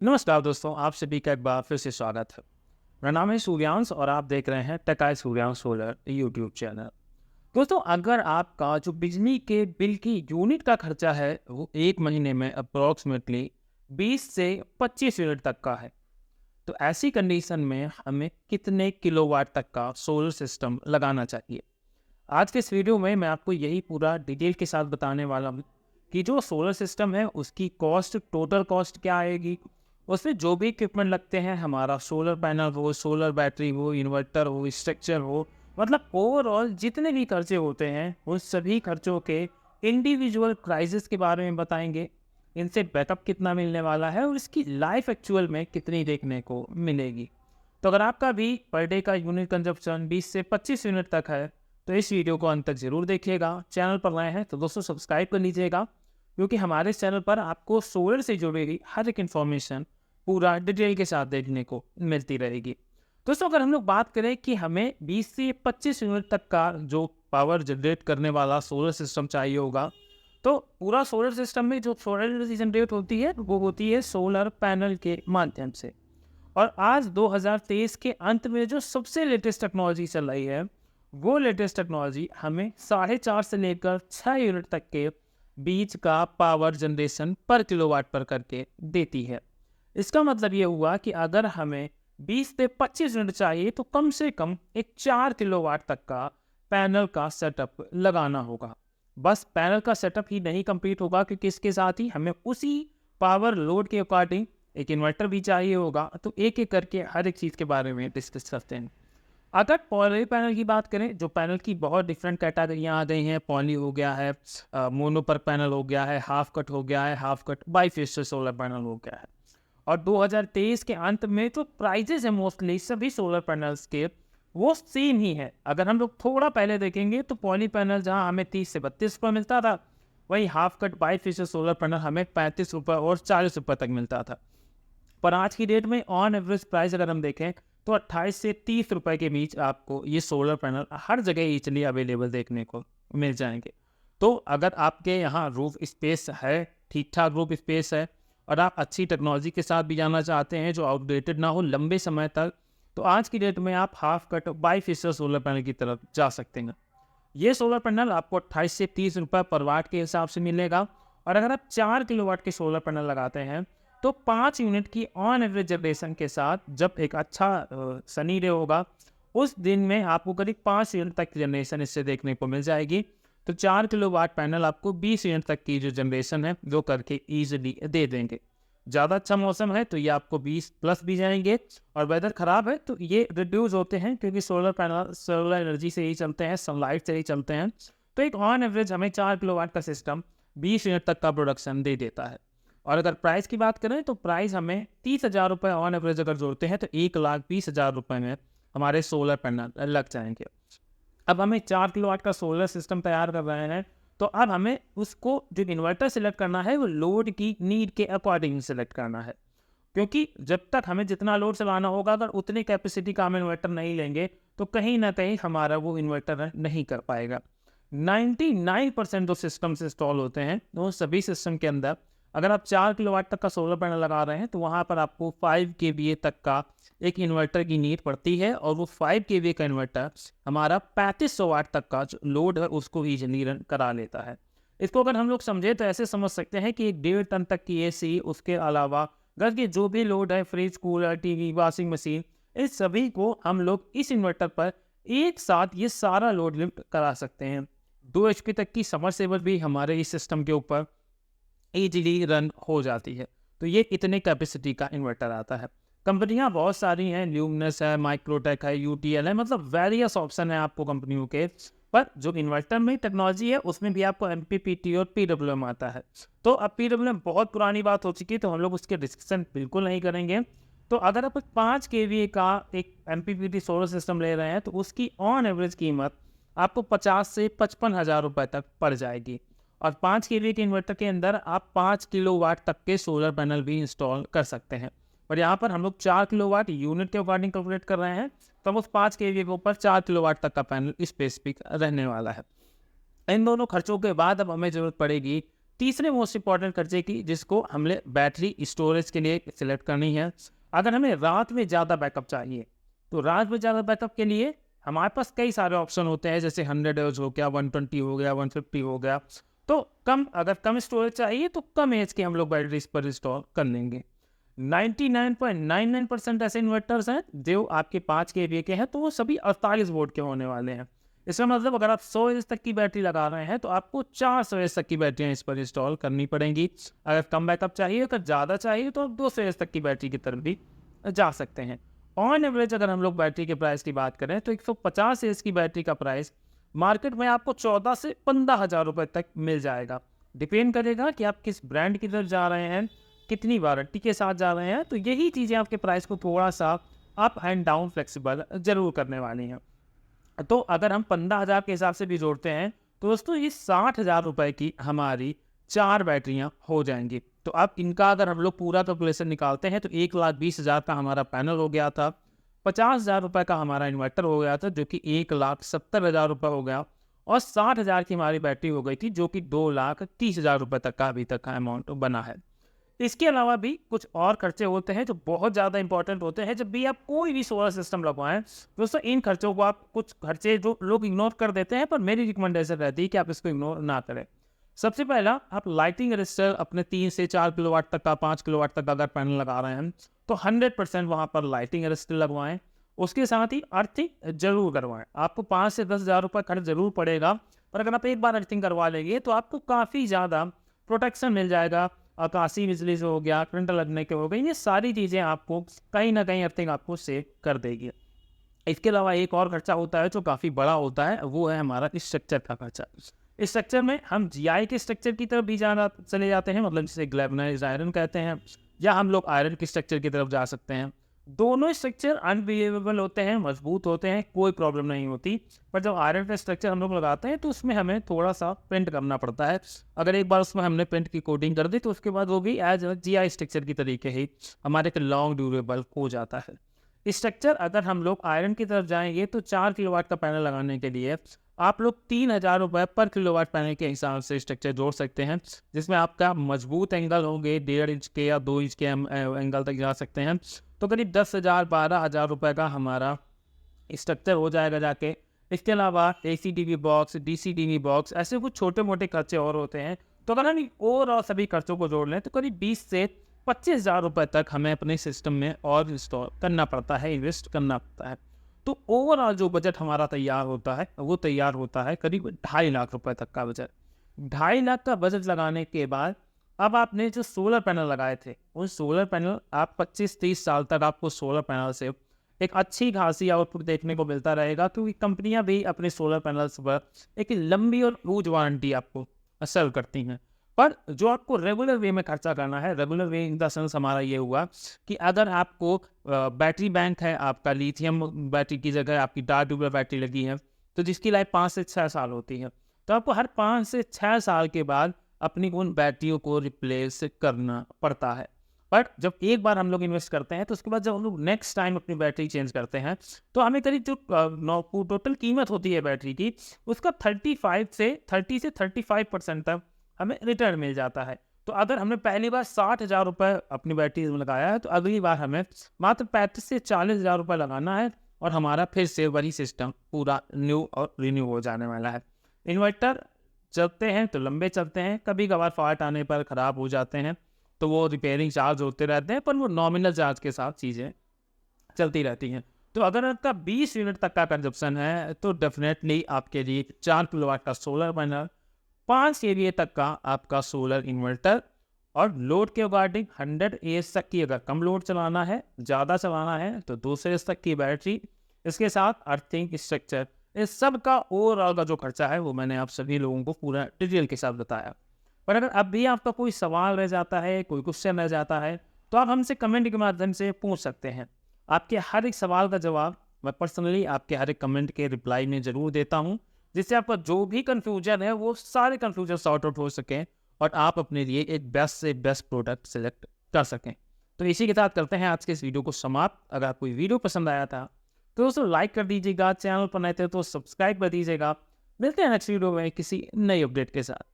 नमस्कार दोस्तों, आप सभी का एक बार फिर से स्वागत है। मेरा नाम है सूर्यांश और आप देख रहे हैं टेकाई सूर्यांश सोलर यूट्यूब चैनल। दोस्तों, अगर आपका जो बिजली के बिल की यूनिट का खर्चा है वो एक महीने में अप्रोक्सीमेटली 20 से 25 यूनिट तक का है, तो ऐसी कंडीशन में हमें कितने किलोवाट तक का सोलर सिस्टम लगाना चाहिए। आज के इस वीडियो में मैं आपको यही पूरा डिटेल के साथ बताने वाला हूँ कि जो सोलर सिस्टम है उसकी कॉस्ट, टोटल कॉस्ट क्या आएगी, उसमें जो भी इक्विपमेंट लगते हैं, हमारा सोलर पैनल हो, सोलर बैटरी हो, इन्वर्टर हो, स्ट्रक्चर हो, मतलब ओवरऑल जितने भी खर्चे होते हैं उन सभी खर्चों के इंडिविजुअल प्राइजेस के बारे में बताएंगे। इनसे बैकअप कितना मिलने वाला है और इसकी लाइफ एक्चुअल में कितनी देखने को मिलेगी। तो अगर आपका भी पर डे का यूनिट कंजप्शन 20 से 25 यूनिट तक है तो इस वीडियो को अंत तक जरूर देखिएगा। चैनल पर नए हैं तो दोस्तों सब्सक्राइब कर लीजिएगा, क्योंकि हमारे चैनल पर आपको सोलर से जुड़ी हुई हर एक इन्फॉर्मेशन पूरा डिटेल के साथ देखने को मिलती रहेगी। दोस्तों, अगर हम लोग बात करें कि हमें 20 से 25 यूनिट तक का जो पावर जनरेट करने वाला सोलर सिस्टम चाहिए होगा, तो पूरा सोलर सिस्टम में जो सोलर एनर्जी जनरेट होती है वो होती है सोलर पैनल के माध्यम से। और आज 2023 के अंत में जो सबसे लेटेस्ट टेक्नोलॉजी चल रही है वो लेटेस्ट टेक्नोलॉजी हमें 4.5 से लेकर 6 यूनिट तक के बीच का पावर जनरेशन पर किलोवाट पर करके देती है। इसका मतलब ये हुआ कि अगर हमें 20 से 25 यूनिट चाहिए तो कम से कम एक 4 किलोवाट तक का पैनल का सेटअप लगाना होगा। बस पैनल का सेटअप ही नहीं कंप्लीट होगा, क्योंकि इसके साथ ही हमें उसी पावर लोड के अकॉर्डिंग एक इन्वर्टर भी चाहिए होगा। तो एक एक करके हर एक चीज़ के बारे में डिस्कस करते हैं। अगर पॉली पैनल की बात करें, जो पैनल की बहुत डिफरेंट कैटेगरियाँ आ गई हैं। पॉली हो गया है, मोनो पर पैनल हो गया है, हाफ कट हो गया है, half cut bifacial solar panel हो गया है। और 2023 के अंत में तो प्राइजेस है मोस्टली सभी सोलर पैनल्स के वो सेम ही है। अगर हम लोग थोड़ा पहले देखेंगे तो पॉली पैनल जहां हमें 30 से 32 रुपये मिलता था, वही half cut bifacial solar panel हमें 35 रुपये और 40 रुपये तक मिलता था। पर आज की डेट में ऑन एवरेज प्राइस अगर हम देखें तो 28 से 30 रुपए के बीच आपको ये सोलर पैनल हर जगह इजीली अवेलेबल देखने को मिल जाएंगे। तो अगर आपके यहाँ रूफ स्पेस है, ठीक ठाक रूफ स्पेस है, और आप अच्छी टेक्नोलॉजी के साथ भी जाना चाहते हैं जो आउटडेटेड ना हो लंबे समय तक, तो आज की डेट में आप half cut bifacial solar panel की तरफ जा सकते हैं। ये सोलर पैनल आपको 28 से 30 रुपये पर वाट के हिसाब से मिलेगा। और अगर आप 4 किलोवाट के सोलर पैनल लगाते हैं तो 5 यूनिट की ऑन एवरेज जनरेशन के साथ, जब एक अच्छा सनी डे होगा उस दिन में आपको करीब 5 यूनिट तक की जनरेशन इससे देखने को मिल जाएगी। तो 4 किलोवाट पैनल आपको 20 यूनिट तक की जो जनरेशन है वो करके ईजिली दे देंगे। ज़्यादा अच्छा मौसम है तो ये आपको 20 प्लस भी जाएंगे, और वेदर ख़राब है तो ये रिड्यूस होते हैं, क्योंकि सोलर पैनल सोलर एनर्जी से ही चलते हैं, सनलाइट से ही चलते हैं। तो एक ऑन एवरेज हमें 4 किलोवाट का सिस्टम 20 यूनिट तक का प्रोडक्शन दे देता है। और अगर प्राइस की बात करें तो प्राइस हमें 30,000 रुपये ऑन एवरेज अगर जोड़ते हैं तो 1,20,000 रुपये में हमारे सोलर पैनल लग जाएंगे। अब हमें 4 किलोवाट का सोलर सिस्टम तैयार कर रहे हैं, तो अब हमें उसको जो इन्वर्टर सेलेक्ट करना है वो लोड की नीड के अकॉर्डिंग सेलेक्ट करना है। क्योंकि जब तक हमें जितना लोड चलाना होगा, अगर उतनी कैपेसिटी का हम इन्वर्टर नहीं लेंगे तो कहीं ना कहीं हमारा वो इन्वर्टर नहीं कर पाएगा। 99% जो सिस्टम्स इंस्टॉल होते हैं वो सभी सिस्टम के अंदर अगर आप 4 किलोवाट तक का सोलर पैनल लगा रहे हैं तो वहाँ पर आपको 5 kVA तक का एक इन्वर्टर की नीड पड़ती है। और वो 5 kVA का इन्वर्टर हमारा 3500 वाट तक का जो लोड है उसको ईजिली रन करा लेता है। इसको अगर हम लोग समझे तो ऐसे समझ सकते हैं कि 1.5 टन तक की AC, उसके अलावा घर के जो भी लोड है, fridge, cooler, TV, washing machine, इस सभी को हम लोग इस इन्वर्टर पर एक साथ ये सारा लोड लिफ्ट करा सकते हैं। 2 HP तक की समरसेबल भी हमारे इस सिस्टम के ऊपर ईजिली रन हो जाती है। तो ये इतने कैपेसिटी का इन्वर्टर आता है। कंपनियां बहुत सारी हैं, ल्यूमिनस है, माइक्रोटेक है, UTL है, मतलब वेरियस ऑप्शन है आपको कंपनियों के। पर जो इन्वर्टर में टेक्नोलॉजी है उसमें भी आपको MPPT और PWM आता है। तो अब PWM बहुत पुरानी बात हो चुकी है, तो हम लोग उसके डिस्कशन बिल्कुल नहीं करेंगे। तो अगर आप 5 kVA का एक MPPT सोलर सिस्टम ले रहे हैं तो उसकी ऑन एवरेज कीमत आपको 50 से 55,000 रुपये तक पड़ जाएगी। और 5 kVA के इन्वर्टर के अंदर आप 5 किलोवाट तक के सोलर पैनल भी इंस्टॉल कर सकते हैं। और यहाँ पर हम लोग 4 किलोवाट यूनिट के अकॉर्डिंग कैलकुलेट कर रहे हैं, तो उस 5 kVA के ऊपर 4 किलोवाट तक का पैनल स्पेसिफिक रहने वाला है। इन दोनों खर्चों के बाद अब हमें ज़रूरत पड़ेगी तीसरे मोस्ट इंपॉर्टेंट खर्चे की जिसको हमने बैटरी स्टोरेज के लिए सिलेक्ट करनी है। अगर हमें रात में ज़्यादा बैकअप चाहिए तो रात में ज़्यादा बैकअप के लिए हमारे पास कई सारे ऑप्शन होते हैं, जैसे 100 एज हो गया, 120 हो गया, 150 हो गया। तो अगर कम स्टोरेज चाहिए तो कम एज के हम लोग बैटरी इस पर इंस्टॉल कर लेंगे। 99.99% ऐसे इन्वर्टर्स हैं जो आपके 5 kVA के हैं, तो वो सभी 48 वोल्ट के होने वाले हैं। इसका मतलब अगर आप 100 एज तक की बैटरी लगा रहे हैं तो आपको 400 एज तक की बैटरियाँ इस पर इंस्टॉल करनी पड़ेंगी। अगर कम बैकअप चाहिए, अगर ज़्यादा चाहिए तो आप 200 एज तक की बैटरी की तरफ भी जा सकते हैं। ऑन एवरेज अगर हम लोग बैटरी के प्राइस की बात करें तो 150 एज की बैटरी का प्राइस मार्केट में आपको 14 से 15 हज़ार रुपये तक मिल जाएगा। डिपेंड करेगा कि आप किस ब्रांड की तरफ जा रहे हैं, कितनी वारंटी के साथ जा रहे हैं, तो यही चीज़ें आपके प्राइस को थोड़ा सा अप एंड डाउन फ्लेक्सिबल जरूर करने वाली हैं। तो अगर हम 15,000 के हिसाब से भी जोड़ते हैं तो दोस्तों ये 60,000 रुपये की हमारी 4 बैटरियां हो जाएंगी। तो अब इनका अगर हम लोग पूरा कैलकुलेशन निकालते हैं तो 1,20,000 का हमारा पैनल हो गया था, 50,000 रुपये का हमारा इन्वर्टर हो गया था जो कि 1,70,000 रुपये हो गया, और 60,000 की हमारी बैटरी हो गई थी जो कि 2,30,000 रुपये तक का अभी तक का अमाउंट बना है। इसके अलावा भी कुछ और खर्चे होते हैं जो बहुत ज़्यादा इंपॉर्टेंट होते हैं। जब भी आप कोई भी सोलर सिस्टम लगवाएं दोस्तों, इन खर्चों को आप कुछ खर्चे जो लोग इग्नोर कर देते हैं, पर मेरी रिकमेंडेशन रहती है कि आप इसको इग्नोर ना करें। सबसे पहला, आप लाइटिंग रजिस्टर अपने 3 से 4 किलोवाट तक का, 5 किलोवाट तक का अगर पैनल लगा रहे हैं तो 100% वहाँ पर लाइटिंग रजिस्टर लगवाएं। उसके साथ ही अर्थिंग जरूर करवाएं। आपको 5 से 10,000 रुपये खर्च जरूर पड़ेगा, पर अगर आप एक बार अर्थिंग करवा लेंगे तो आपको काफ़ी ज़्यादा प्रोटेक्शन मिल जाएगा। आकाशीय बिजली से हो गया, करंट लगने के हो गए, ये सारी चीज़ें आपको कहीं ना कहीं अर्थिंग आपको सेव कर देगी। इसके अलावा एक और खर्चा होता है जो काफ़ी बड़ा होता है, वो है हमारा स्ट्रक्चर का खर्चा। इस स्ट्रक्चर में हम जीआई के स्ट्रक्चर की तरफ भी चले जाते हैं, मतलब जिसे ग्लैवनाइज्ड आयरन कहते हैं, या हम लोग आयरन के स्ट्रक्चर की तरफ जा सकते हैं। दोनों स्ट्रक्चर अनबिलीवेबल होते हैं, मजबूत होते हैं, कोई प्रॉब्लम नहीं होती। पर जब आयरन का स्ट्रक्चर हम लोग लगाते हैं तो उसमें हमें थोड़ा सा पेंट करना पड़ता है। अगर एक बार उसमें हमने पेंट की कोटिंग कर दी तो उसके बाद वो भी एज जीआई स्ट्रक्चर की तरीके ही हमारे लॉन्ग ड्यूरेबल हो जाता है। स्ट्रक्चर अगर हम लोग आयरन की तरफ जाएंगे तो 4 किलोवाट का पैनल लगाने के लिए आप लोग 3,000 रुपये पर किलोवाट पैनल के हिसाब से स्ट्रक्चर जोड़ सकते हैं, जिसमें आपका मजबूत एंगल होंगे 1.5 इंच के या 2 इंच के एंगल तक जा सकते हैं। तो करीब 10,000 12,000 रुपये का हमारा स्ट्रक्चर हो जाएगा जाके। इसके अलावा ACDV बॉक्स, DCDV बॉक्स, ऐसे कुछ छोटे मोटे खर्चे और होते हैं। तो अगर हम ओवरऑल सभी खर्चों को जोड़ लें तो करीब 20 से 25,000 रुपये तक हमें अपने सिस्टम में और इंस्टॉल करना पड़ता है, इन्वेस्ट करना पड़ता है। तो ओवरऑल जो बजट हमारा तैयार होता है वो तैयार होता है करीब 2.5 लाख रुपए तक का बजट। 2.5 लाख का बजट लगाने के बाद अब आपने जो सोलर पैनल लगाए थे, उन सोलर पैनल आप 25-30 साल तक आपको सोलर पैनल से एक अच्छी खासी आउटपुट देखने को मिलता रहेगा, क्योंकि कंपनियां भी अपने सोलर पैनल्स पर एक लंबी और ह्यूज वारंटी आपको असर करती हैं। पर जो आपको रेगुलर वे में खर्चा करना है, regular way in the sense हमारा ये हुआ कि अगर आपको बैटरी बैंक है, आपका लिथियम बैटरी की जगह आपकी डार्क ट्यूबुलर बैटरी लगी है, तो जिसकी लाइफ 5 से 6 साल होती है, तो आपको हर 5 से 6 साल के बाद अपनी उन बैटरियों को रिप्लेस करना पड़ता है। बट जब एक बार हम लोग इन्वेस्ट करते हैं तो उसके बाद जब हम लोग नेक्स्ट टाइम अपनी बैटरी चेंज करते हैं तो हमें करीब जो टोटल कीमत होती है बैटरी की, उसका 30 से 35% तक हमें रिटर्न मिल जाता है। तो अगर हमने पहली बार 60,000 रुपये अपनी बैटरी में लगाया है तो अगली बार हमें मात्र 35 से 40,000 रुपये लगाना है और हमारा फिर से वही सिस्टम पूरा न्यू और रिन्यू हो जाने वाला है। इन्वर्टर चलते हैं तो लंबे चलते हैं, कभी कभार फॉल्ट आने पर ख़राब हो जाते हैं तो वो रिपेयरिंग चार्ज होते रहते हैं, पर वो नॉमिनल चार्ज के साथ चीज़ें चलती रहती हैं। तो अगर आपका 20 यूनिट तक का कंजप्शन है तो डेफिनेटली आपके लिए 4 किलोवाट का सोलर पैनल, 5 kVA तक का आपका सोलर इन्वर्टर, और लोड के अकॉर्डिंग 100 AH तक की अगर कम लोड चलाना है, ज़्यादा चलाना है तो 200 AH तक की बैटरी, इसके साथ अर्थिंग स्ट्रक्चर, इस सब का ओवरऑल का जो खर्चा है वो मैंने आप सभी लोगों को पूरा डिटेल के साथ बताया। पर अगर अब भी आपका कोई सवाल रह जाता है, कोई क्वेश्चन रह जाता है, तो आप हमसे कमेंट के माध्यम से पूछ सकते हैं। आपके हर एक सवाल का जवाब मैं पर्सनली आपके हर एक कमेंट के रिप्लाई में ज़रूर देता हूँ, जिससे आपका जो भी कन्फ्यूजन है वो सारे कन्फ्यूजन सॉर्ट आउट हो सकें और आप अपने लिए एक बेस्ट से बेस्ट प्रोडक्ट सेलेक्ट कर सकें। तो इसी के साथ करते हैं आज के इस वीडियो को समाप्त। अगर आपको वीडियो पसंद आया था तो दोस्तों लाइक कर दीजिएगा, चैनल पर नए थे तो सब्सक्राइब कर दीजिएगा। मिलते हैं नेक्स्ट वीडियो में किसी नई अपडेट के साथ।